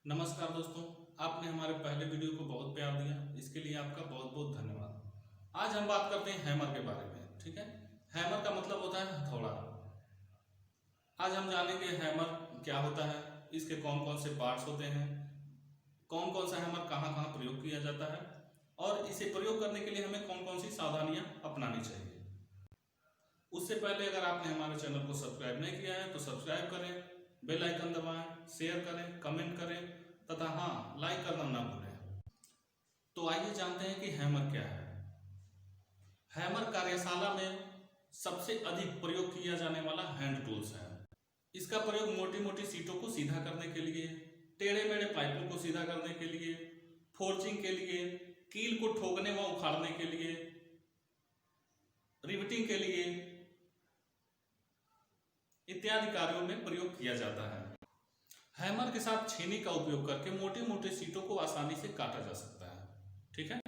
नमस्कार दोस्तों, आपने हमारे पहले वीडियो को बहुत प्यार दिया, इसके लिए आपका बहुत बहुत धन्यवाद। आज हम बात करते हैं हैमर के बारे में। ठीक है, हैमर का मतलब होता है हथौड़ा। आज हम जानेंगे हैमर क्या होता है, इसके कौन कौन से पार्ट्स होते हैं, कौन कौन सा हैमर कहाँ कहाँ प्रयोग किया जाता है और इसे प्रयोग करने के लिए हमें कौन कौन सी सावधानियां अपनानी चाहिए। उससे पहले अगर आपने हमारे चैनल को सब्सक्राइब नहीं किया है तो सब्सक्राइब करें, बेल आइकन दबाएं, शेयर करें, कमेंट करें तथा हाँ, लाइक करना ना भूलें। तो आइए जानते हैं कि हैमर क्या है। हैमर कार्यशाला में सबसे अधिक प्रयोग किया जाने वाला हैंड टूल्स है। इसका प्रयोग मोटी मोटी सीटों को सीधा करने के लिए, टेढ़े मेढ़े पाइपों को सीधा करने के लिए, फोर्जिंग के लिए, कील को ठोकने व उखाड़ने के लिए, रिवेटिंग के लिए इत्यादि कार्यों में प्रयोग किया जाता है। हैमर के साथ छेनी का उपयोग करके मोटे मोटे सीटों को आसानी से काटा जा सकता है। ठीक है,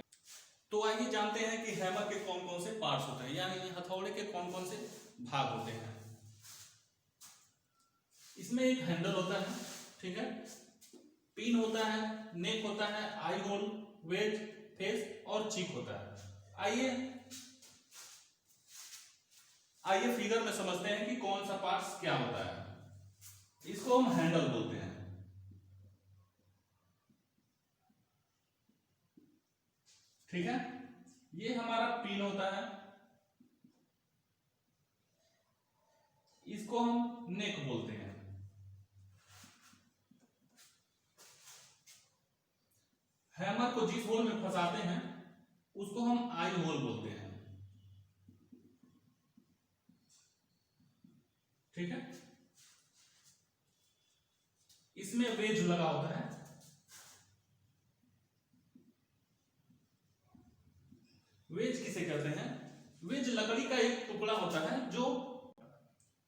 तो आइए जानते हैं कि हैमर के कौन कौन से पार्ट्स होते हैं, यानी हथौड़े के कौन कौन से भाग होते हैं। इसमें एक हैंडल होता है, ठीक है, पिन होता है, नेक होता है, आई होल, वेज, फेस और चीक होता है। आइए फिगर में समझते हैं कि कौन सा पार्ट्स क्या होता है। इसको हम हैंडल बोलते हैं। ठीक है, ये हमारा पिन होता है, इसको हम नेक बोलते हैं। हैमर को जिस होल में फंसाते हैं उसको हम आई होल बोलते हैं। ठीक है, इसमें वेज लगा होता है। वेज किसे कहते हैं? वेज लकड़ी का एक टुकड़ा होता है जो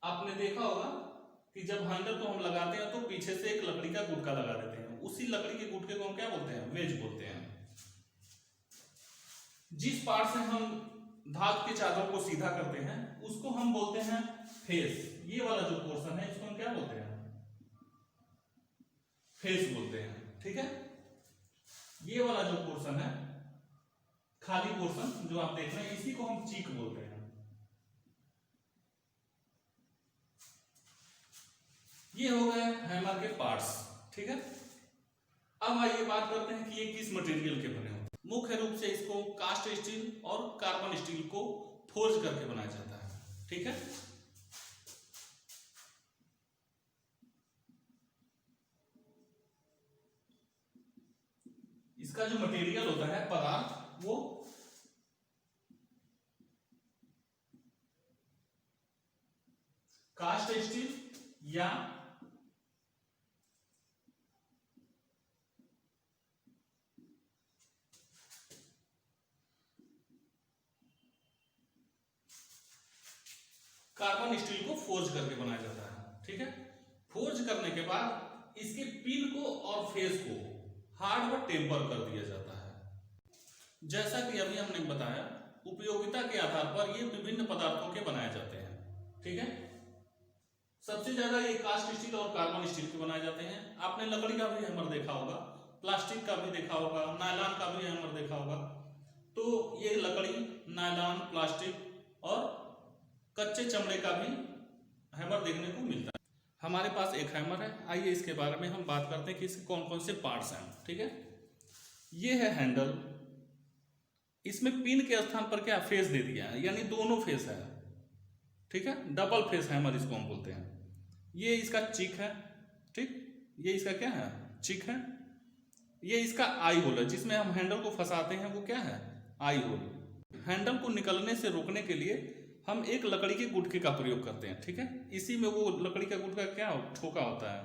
आपने देखा होगा कि जब हैंडल को हम लगाते हैं तो पीछे से एक लकड़ी का गुटका लगा देते हैं, उसी लकड़ी के गुटके को हम क्या बोलते हैं? वेज बोलते हैं। जिस पार्ट से हम धातु के चादर को सीधा करते हैं उसको हम बोलते हैं फेस। ये वाला जो पोर्शन है इसको हम क्या बोलते हैं? फेस बोलते हैं। ठीक है, ये वाला जो पोर्शन है, खाली पोर्शन जो आप देख रहे हैं, इसी को हम चीक बोलते हैं। ये हो गए हैमर के पार्ट्स। ठीक है, अब आइए बात करते हैं कि ये किस मटेरियल के बने होते हैं। मुख्य रूप से इसको कास्ट स्टील और कार्बन स्टील को फोर्ज करके बनाया जाता है। ठीक है, इसका जो मटेरियल होता है, पदार्थ, वो कास्ट स्टील या कार्बन स्टील को फोर्ज करके बनाया जाता है। ठीक है, फोर्ज करने के बाद इसके पिन को और फेस को हार्ड व टेम्पर कर दिया जाता है। जैसा कि अभी हमने बताया, उपयोगिता के आधार पर ये विभिन्न पदार्थों के बनाए जाते हैं। ठीक है, सबसे ज्यादा ये कास्ट स्टील और कार्बन स्टील के बनाए जाते हैं। आपने लकड़ी का भी हैमर देखा होगा, प्लास्टिक का भी देखा होगा, नायलॉन का भी हैमर देखा होगा। तो ये लकड़ी, नायलॉन, प्लास्टिक और कच्चे चमड़े का भी हैमर देखने को मिलता है। हमारे पास एक हैमर है, आइए इसके बारे में हम बात करते हैं कि इसके कौन कौन से पार्ट्स हैं। ठीक है, ये है हैंडल। इसमें पिन के स्थान पर क्या फेस दे दिया है, यानी दोनों फेस है। ठीक है, डबल फेस हैमर इसको हम बोलते हैं। ये इसका चिक है। ठीक, ये इसका क्या है? चिक है। ये इसका आई होल है, जिसमें हम हैंडल को फंसाते हैं, वो क्या है? आई होल। हैंडल को निकलने से रोकने के लिए हम एक लकड़ी के गुटके का प्रयोग करते हैं। ठीक है, इसी में वो लकड़ी का गुटका क्या ठोका होता है,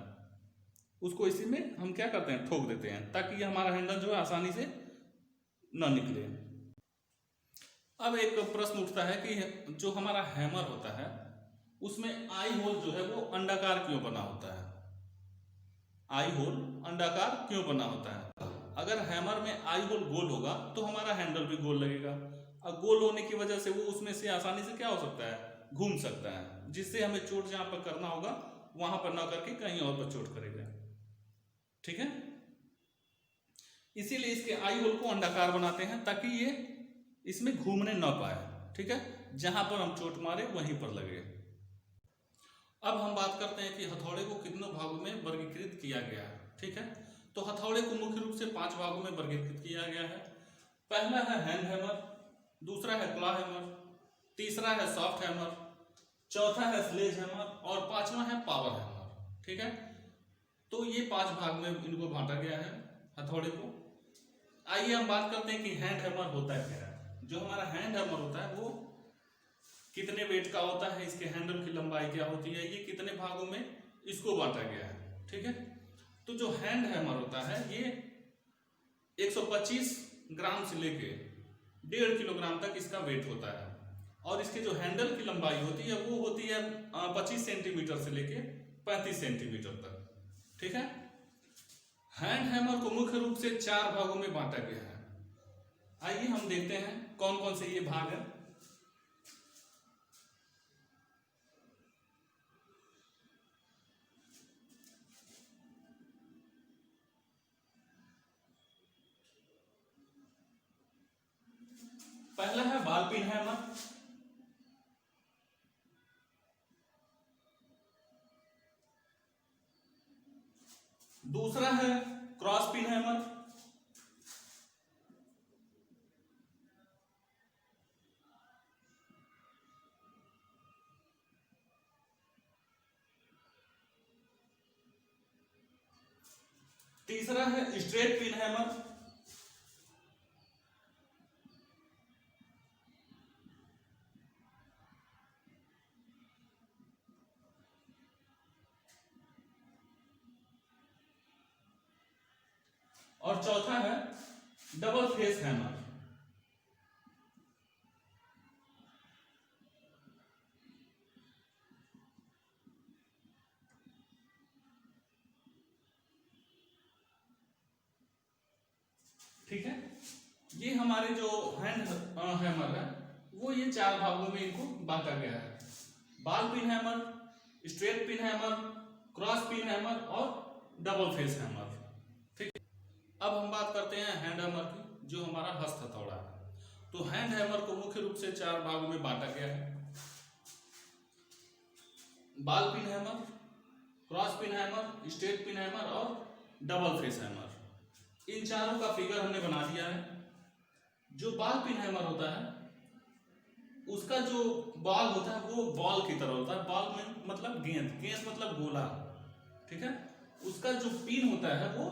उसको इसी में हम क्या करते हैं? ठोक देते हैं, ताकि हमारा हैंडल जो है आसानी से न निकले। अब एक प्रश्न उठता है कि जो हमारा हैमर होता है उसमें आई होल जो है वो अंडाकार क्यों बना होता है? आई होल अंडाकार क्यों बना होता है? अगर हैमर में आई होल गोल होगा तो हमारा हैंडल भी गोल लगेगा, और गोल होने की वजह से वो उसमें से आसानी से क्या हो सकता है? घूम सकता है, जिससे हमें चोट जहां पर करना होगा वहां पर ना करके कहीं और पर चोट करेगा। ठीक है, इसीलिए इसके आई होल को अंडाकार बनाते हैं ताकि ये इसमें घूमने न पाए। ठीक है, जहां पर हम चोट मारे वहीं पर लगे। अब हम बात करते हैं कि हथौड़े को कितनों भागों में वर्गीकृत किया गया है। ठीक है, तो हथौड़े को मुख्य रूप से 5 भागों में वर्गीकृत किया गया है। पहला है हैंड हैमर, दूसरा है क्लॉ हैमर, तीसरा है सॉफ्ट हैमर, चौथा है स्लेज हैमर और पांचवा है पावर हैमर। ठीक है, तो ये 5 भाग में इनको बांटा गया है हथौड़े को। आइए हम बात करते हैं कि हैंड हैमर होता है क्या है। जो हमारा हैंड हैमर होता है वो कितने वेट का होता है, इसके हैंडल की लंबाई क्या होती है, ये कितने भागों में इसको बांटा गया है। ठीक है, तो जो हैंड हैमर होता है ये 125 ग्राम से लेके 1.5 किलोग्राम तक इसका वेट होता है और इसके जो हैंडल की लंबाई होती है वो होती है 25 सेंटीमीटर से लेके 35 सेंटीमीटर तक। ठीक है, हैंड हैमर को मुख्य रूप से 4 भागों में बांटा गया है। आइए हम देखते हैं कौन कौन से ये भाग है। पहला है बॉल पिन हैमर, दूसरा है क्रॉस पिन हैमर, तीसरा है स्ट्रेट पिन हैमर, और चौथा है डबल फेस हैमर। ठीक है, ये हमारे जो हैंड हैमर है वो ये 4 भागों में इनको बांटा गया है। Ball pin hammer, straight pin hammer, cross pin hammer और डबल फेस हैमर। ठीक, अब हम बात करते हैं हैंड हैमर की, जो हमारा हस्त हथौड़ा है। तो हैंड हैमर को मुख्य रूप से 4 भागों में बांटा गया है। Ball pin hammer, cross pin hammer, straight pin hammer और डबल फेस हैमर। इन चारों का फिगर हमने बना दिया है। जो बॉल पिन हैमर होता है उसका जो बॉल होता है वो बॉल की तरह होता है। बॉल में मतलब गेंद, गेंद मतलब गोला। ठीक है, उसका जो पिन होता है वो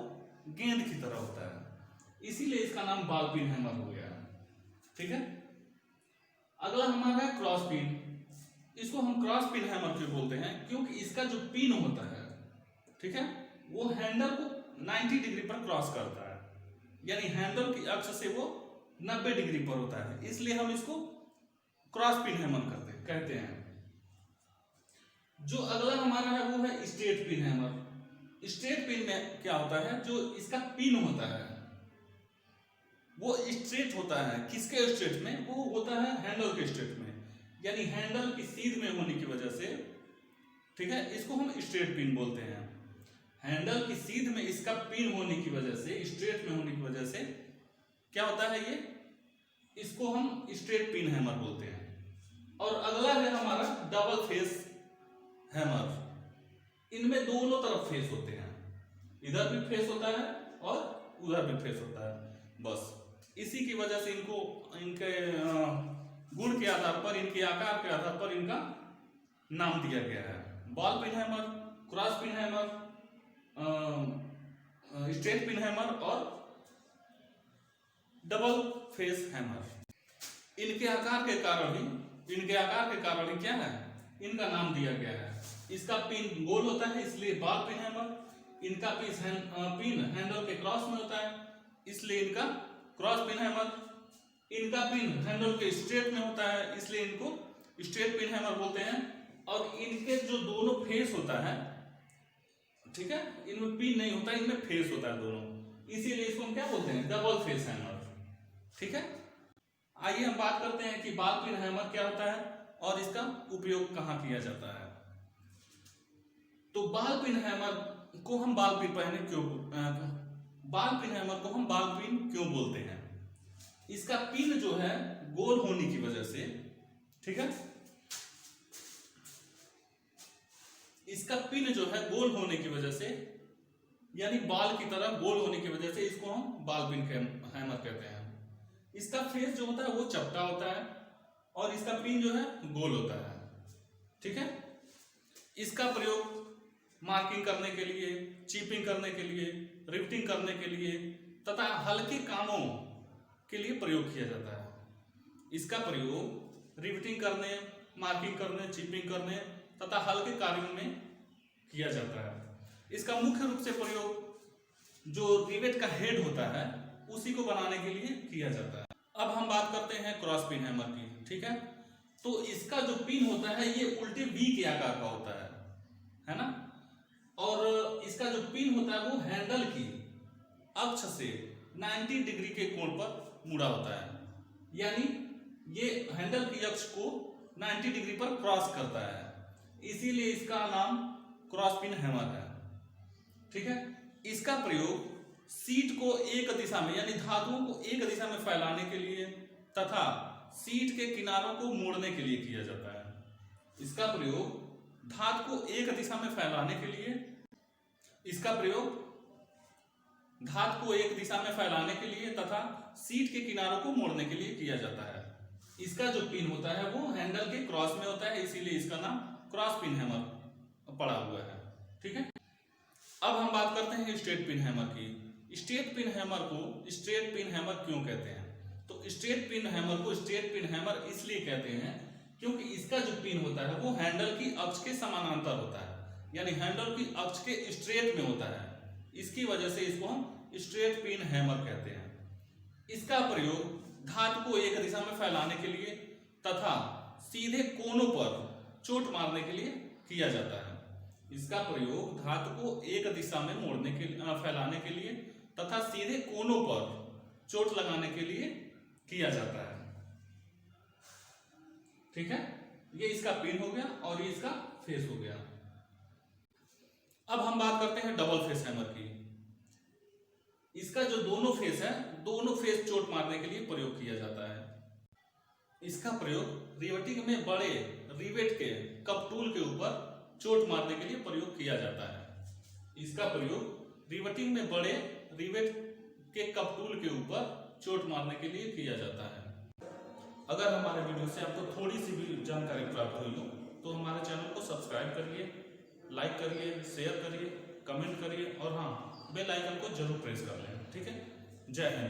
गेंद की तरह होता है, इसीलिए इसका नाम बॉल पिन हैमर हो गया। ठीक है, अगला हमारा है क्रॉस पिन। इसको हम क्रॉस पिन हैमर क्यों बोलते हैं, क्योंकि इसका जो पिन होता है, ठीक है, वो हैंडल को 90 डिग्री पर क्रॉस करता है, यानी हैंडल की अक्ष से वो 90 डिग्री पर होता है, इसलिए हम इसको क्रॉस पिन हैमर कहते हैं। जो अगला हमारा है वो है straight pin hammer. Straight pin में क्या होता है, जो इसका पिन होता है वो स्ट्रेट होता है। किसके स्ट्रेट में, वो होता है हैंडल के स्ट्रेट में, यानी हैंडल की सीध में होने की वजह से, ठीक है, इसको हम स्ट्रेट पिन बोलते हैं। हैंडल की सीध में इसका पिन होने की वजह से, स्ट्रेट में होने की वजह से क्या होता है, ये इसको हम स्ट्रेट पिन हैमर बोलते हैं। और अगला है हमारा डबल फेस हैमर। इनमें दोनों तरफ फेस होते हैं, इधर भी फेस होता है और उधर भी फेस होता है। बस इसी की वजह से इनको इनके गुण के आधार पर, इनके आकार के आधार पर इनका नाम दिया गया है। Ball pin hammer, cross pin hammer, straight pin hammer और डबल फेस हैमर। इनके आकार के कारण ही क्या है, इनका नाम दिया गया है। इसका पिन गोल होता है इसलिए बॉल पिन हैमर, इनका पिन हैंडल के क्रॉस में होता है इसलिए इनका क्रॉस पिन हैमर, इनका पिन हैंडल के स्ट्रेट में होता है इसलिए इनको स्ट्रेट पिन हैमर बोलते हैं। और इनके जो दोनों फेस होता है, ठीक है, इनमें पिन नहीं होता, इनमें फेस होता है दोनों, इसीलिए इसको हम क्या बोलते हैं, डबल फेस हैमर। ठीक है, आइए हम बात करते हैं कि बॉल पिन हैमर क्या होता है और इसका उपयोग कहाँ किया जाता है। तो बॉल पिन हैमर को हम ball pin ball pin hammer को हम बॉल पिन क्यों बोलते हैं? इसका पिन जो है गोल होने की वजह से, ठीक है, इसका पिन जो है गोल होने की वजह से, यानी बॉल की तरह गोल होने की वजह से इसको हम बॉल पिन हैमर कहते हैं। इसका फेस जो होता है वो चपटा होता है और इसका पिन जो है गोल होता है, ठीक है। इसका प्रयोग मार्किंग करने के लिए, चिपिंग करने के लिए, रिफ्टिंग करने के लिए तथा हल्के कामों के लिए प्रयोग किया जाता है। इसका प्रयोग रिफ्टिंग करने, मार्किंग करने, चिपिंग करने तथा हल्के कार्यों में किया जाता है। इसका मुख्य रूप से प्रयोग जो रिवेट का हेड होता है उसी को बनाने के लिए किया जाता है। अब हम बात करते हैं क्रॉस पिन हैमर की, ठीक है। तो इसका जो पिन होता है ये उल्टे वी के आकार का होता है ना, और इसका जो पिन होता है वो हैंडल की अक्ष से 90 डिग्री के कोण पर मुड़ा होता है, यानी ये हैंडल की अक्ष को 90 डिग्री पर क्रॉस करता है, इसीलिए इसका नाम क्रॉस पिन हैमर है, ठीक है। इसका प्रयोग सीट को एक दिशा में, यानी धातुओं को एक दिशा में फैलाने के लिए तथा सीट के किनारों को मोड़ने के लिए किया जाता है। इसका प्रयोग धातु को एक दिशा में फैलाने के लिए, इसका प्रयोग धातु को एक दिशा में फैलाने के लिए तथा सीट के किनारों को मोड़ने के लिए किया जाता है। इसका जो पिन होता है वो हैंडल के क्रॉस में होता है, इसीलिए इसका नाम क्रॉस पिन हैमर पड़ा हुआ है, ठीक है। अब हम बात करते हैं स्ट्रेट पिन हैमर की। स्ट्रेट पिन हैमर को स्ट्रेट पिन हैमर क्यों कहते हैं? तो स्ट्रेट पिन हैमर को स्ट्रेट पिन हैमर इसलिए कहते हैं क्योंकि इसका जो पिन होता है वो हैंडल की अक्ष के समानांतर होता है, यानी हैंडल की अक्ष के स्ट्रेट में होता है, इसकी वजह से इसको हम स्ट्रेट पिन हैमर कहते हैं। इसका प्रयोग धातु को एक दिशा में फैलाने के लिए तथा सीधे कोनों पर चोट मारने के लिए किया जाता है। इसका प्रयोग धातु को एक दिशा में मोड़ने के फैलाने के लिए तथा सीधे कोनों पर चोट लगाने के लिए किया जाता है, ठीक है। ये इसका पिन हो गया और ये इसका फेस हो गया। अब हम बात करते हैं डबल फेस हैमर की। इसका जो दोनों फेस है, दोनों फेस चोट मारने के लिए प्रयोग किया जाता है। इसका प्रयोग रिवेटिंग में बड़े रिवेट के कपटूल के ऊपर चोट मारने के लिए प्रयोग किया जाता है। इसका प्रयोग रिवेटिंग में बड़े रिवेट के कपटूल के ऊपर चोट मारने के लिए किया जाता है। अगर हमारे वीडियो से आपको थोड़ी सी भी जानकारी प्राप्त हुई हो तो हमारे चैनल को सब्सक्राइब करिए, लाइक करिए, शेयर करिए, कमेंट करिए और हाँ, बेल आइकन को जरूर प्रेस कर लें, ठीक है। जय हिंद।